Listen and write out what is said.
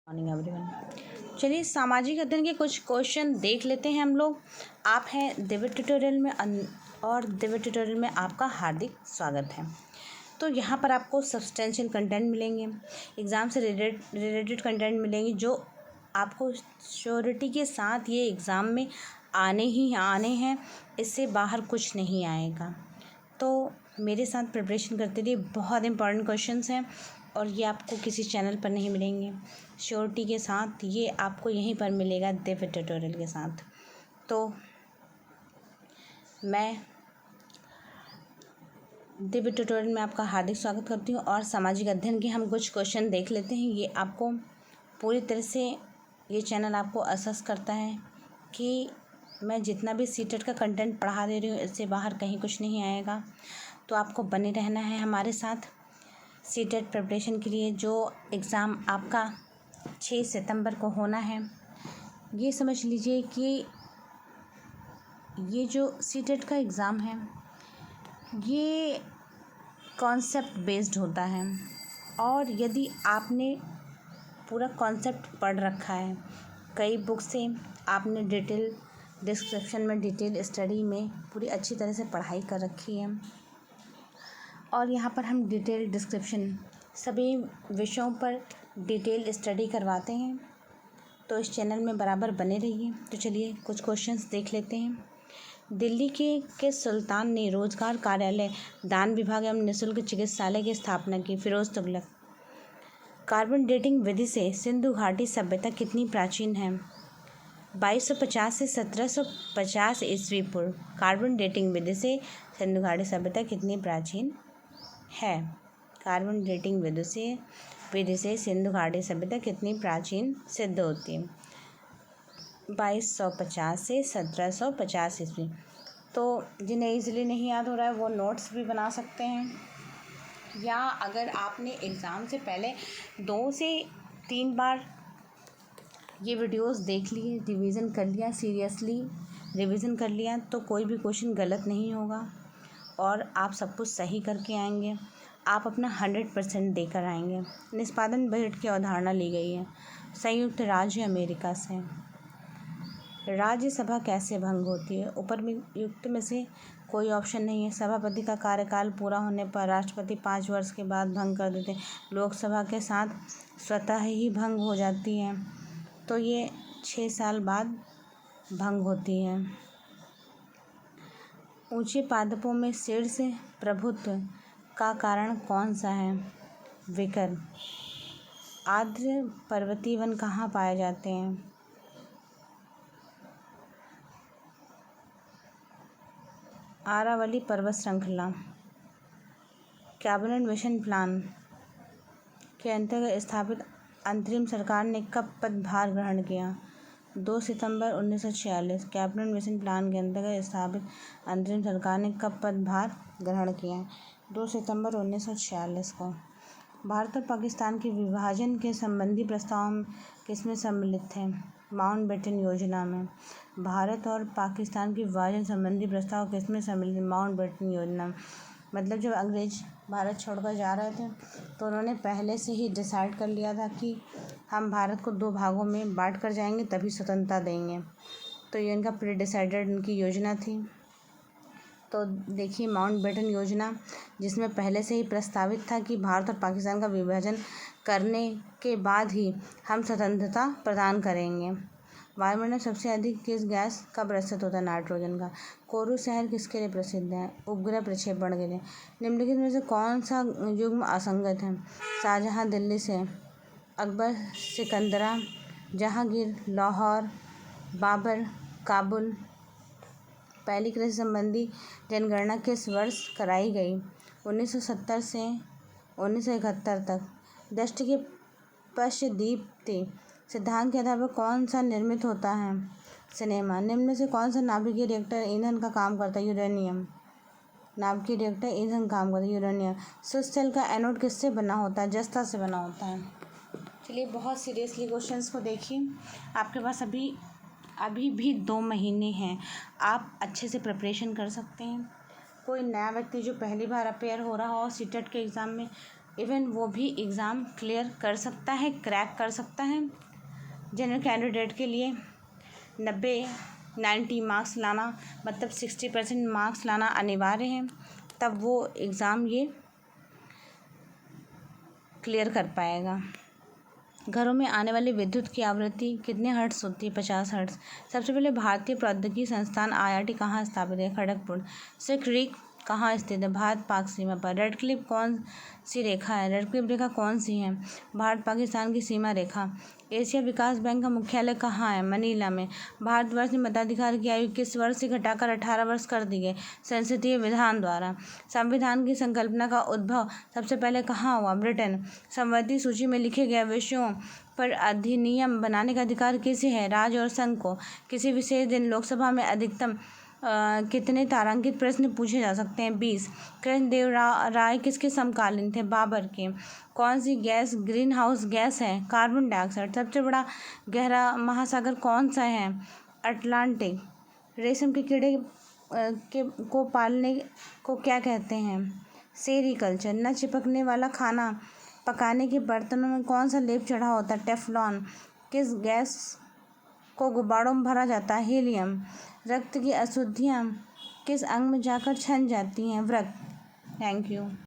Morning everyone. चलिए सामाजिक अध्ययन के कुछ क्वेश्चन देख लेते हैं हम लोग। आप हैं दिव्य ट्यूटोरियल में और दिव्य ट्यूटोरियल में आपका हार्दिक स्वागत है। तो यहाँ पर आपको सब्सटेंशियल कंटेंट मिलेंगे, एग्ज़ाम से रिलेटेड कंटेंट मिलेंगे जो आपको श्योरिटी के साथ ये एग्ज़ाम में आने ही आने हैं, इससे बाहर कुछ नहीं आएगा। तो मेरे साथ प्रिपरेशन करते रहिए, बहुत इंपॉर्टेंट क्वेश्चंस हैं और ये आपको किसी चैनल पर नहीं मिलेंगे। श्योरिटी के साथ ये आपको यहीं पर मिलेगा दिव्य ट्यूटोरियल के साथ। तो मैं दिव्य ट्यूटोरियल में आपका हार्दिक स्वागत करती हूँ और सामाजिक अध्ययन के हम कुछ क्वेश्चन देख लेते हैं। ये आपको पूरी तरह से ये चैनल आपको असेस करता है कि मैं जितना भी सीटेट का कंटेंट पढ़ा दे रही हूँ इससे बाहर कहीं कुछ नहीं आएगा। तो आपको बने रहना है हमारे साथ सीटेट प्रिपरेशन के लिए, जो एग्ज़ाम आपका 6 सितंबर को होना है। ये समझ लीजिए कि ये जो सीटेट का एग्ज़ाम है ये कॉन्सेप्ट बेस्ड होता है और यदि आपने पूरा कॉन्सेप्ट पढ़ रखा है, कई बुक से आपने डिटेल डिस्क्रिप्शन में डिटेल स्टडी में पूरी अच्छी तरह से पढ़ाई कर रखी है और यहाँ पर हम डिटेल डिस्क्रिप्शन सभी विषयों पर डिटेल स्टडी करवाते हैं। तो इस चैनल में बराबर बने रहिए। तो चलिए कुछ क्वेश्चंस देख लेते हैं। दिल्ली के सुल्तान ने रोजगार कार्यालय, दान विभाग एवं निःशुल्क चिकित्सालय की स्थापना की? फिरोज तुगलक। कार्बन डेटिंग विधि से सिंधु घाटी सभ्यता कितनी प्राचीन है? 2250 से 1750 ईस्वी पूर्व। कार्बन डेटिंग विधि से सिंधु घाटी सभ्यता कितनी प्राचीन है? कार्बन डेटिंग विधि से सिंधु घाटी सभ्यता कितनी प्राचीन सिद्ध होती है? 2250 से 1750 ईस्वी। तो जिन्हें ईजिली नहीं याद हो रहा है वो नोट्स भी बना सकते हैं, या अगर आपने एग्ज़ाम से पहले 2 से 3 बार ये वीडियोस देख लिए, रिवीजन कर लिया, सीरियसली रिवीजन कर लिया, तो कोई भी क्वेश्चन गलत नहीं होगा और आप सब कुछ सही करके आएंगे। आप अपना 100% देकर आएंगे। निष्पादन बजट की अवधारणा ली गई है संयुक्त राज्य अमेरिका से। राज्यसभा कैसे भंग होती है? उपयुक्त में से कोई ऑप्शन नहीं है। सभापति का कार्यकाल पूरा होने पर राष्ट्रपति 5 वर्ष के बाद भंग कर देते हैं। लोकसभा के साथ स्वतः ही भंग हो जाती है, तो ये 6 साल बाद भंग होती है। ऊंचे पादपों में शीर्ष प्रभुत्व का कारण कौन सा है? विकर। आर्द्र पर्वतीय वन कहाँ पाए जाते हैं? अरावली पर्वत श्रृंखला। कैबिनेट मिशन प्लान के अंतर्गत स्थापित अंतरिम सरकार ने कब पदभार ग्रहण किया? 2 सितंबर 1946। कैबिनेट मिशन प्लान के अंतर्गत स्थापित अंतरिम सरकार ने कब पदभार ग्रहण किया? 2 सितंबर 1946 को। भारत और पाकिस्तान के विभाजन के संबंधी प्रस्ताव किसमें सम्मिलित थे? माउंटबेटन योजना में। भारत और पाकिस्तान के विभाजन संबंधी प्रस्ताव किसमें सम्मिलित? माउंटबेटन योजना। मतलब जब अंग्रेज भारत छोड़कर जा रहे थे तो उन्होंने पहले से ही डिसाइड कर लिया था कि हम भारत को 2 भागों में बांट कर जाएंगे तभी स्वतंत्रता देंगे। तो ये इनका प्री डिसाइडेड इनकी योजना थी। तो देखिए माउंटबेटन योजना, जिसमें पहले से ही प्रस्तावित था कि भारत और पाकिस्तान का विभाजन करने के बाद ही हम स्वतंत्रता प्रदान करेंगे। वायुमंडल सबसे अधिक किस गैस का प्रस्तुत होता है? नाइट्रोजन का। कोरू शहर किसके लिए प्रसिद्ध है? उपग्रह प्रक्षेपण के लिए। निम्नलिखित में से कौन सा युग्म असंगत है? शाहजहाँ दिल्ली से, अकबर सिकंदरा, जहांगीर लाहौर, बाबर काबुल। पहली कृषि संबंधी जनगणना किस वर्ष कराई गई? 1970 से 1971 तक। दृष्टि के पश्चदीप्ति सिद्धांत के आधार पर कौन सा निर्मित होता है? सिनेमा। निम्न में से कौन सा नाभिकीय रिएक्टर ईंधन का काम करता है? यूरेनियम। नाभिकीय रिएक्टर ईंधन काम करता है यूरेनियम। शुष्क जल का एनोड किससे बना होता है? जस्ता से बना होता है। चलिए बहुत सीरियसली क्वेश्चंस को देखिए। आपके पास अभी भी 2 महीने हैं, आप अच्छे से प्रिपरेशन कर सकते हैं। कोई नया व्यक्ति जो पहली बार अपेयर हो रहा हो सीटेट के एग्ज़ाम में, इवन वो भी एग्ज़ाम क्लियर कर सकता है, क्रैक कर सकता है। जनरल कैंडिडेट के लिए 90 मार्क्स लाना मतलब 60% मार्क्स लाना अनिवार्य है, तब वो एग्ज़ाम ये क्लियर कर पाएगा। घरों में आने वाली विद्युत की आवृत्ति कितने हर्ट्ज़ होती है? 50 हर्ट्ज़। सबसे पहले भारतीय प्रौद्योगिकी संस्थान IIT कहाँ स्थापित है? खड़गपुर। सिख क्रीक कहाँ स्थित है? भारत पाक सीमा पर। रेड क्लिफ कौन सी रेखा है? रेड क्लिफ रेखा कौन सी है? भारत पाकिस्तान की सीमा रेखा। एशिया विकास बैंक का मुख्यालय कहाँ है? मनीला में। भारतवर्ष में मताधिकार की आयु किस वर्ष से घटाकर 18 वर्ष कर दी गई? संसदीय विधान द्वारा। संविधान की संकल्पना का उद्भव सबसे पहले कहाँ हुआ? ब्रिटेन। संवैधानिक सूची में लिखे गए विषयों पर अधिनियम बनाने का अधिकार किसे है? राज्य और संघ को। किसी विशेष दिन लोकसभा में अधिकतम कितने तारांकित प्रश्न पूछे जा सकते हैं? 20। कृष्णदेव राय किसके समकालीन थे? बाबर के। कौन सी गैस ग्रीन हाउस गैस है? Carbon dioxide. सबसे बड़ा गहरा महासागर कौन सा है? अटलांटिक। रेशम के कीड़े को पालने को क्या कहते हैं? सेरीकल्चर। न चिपकने वाला खाना पकाने के बर्तनों में कौन सा लेप चढ़ा होता है? टेफ्लॉन। किस गैस को गुब्बारों में भरा जाता है? हीलियम। रक्त की अशुद्धियाँ किस अंग में जाकर छन जाती हैं? वृक्क। Thank you.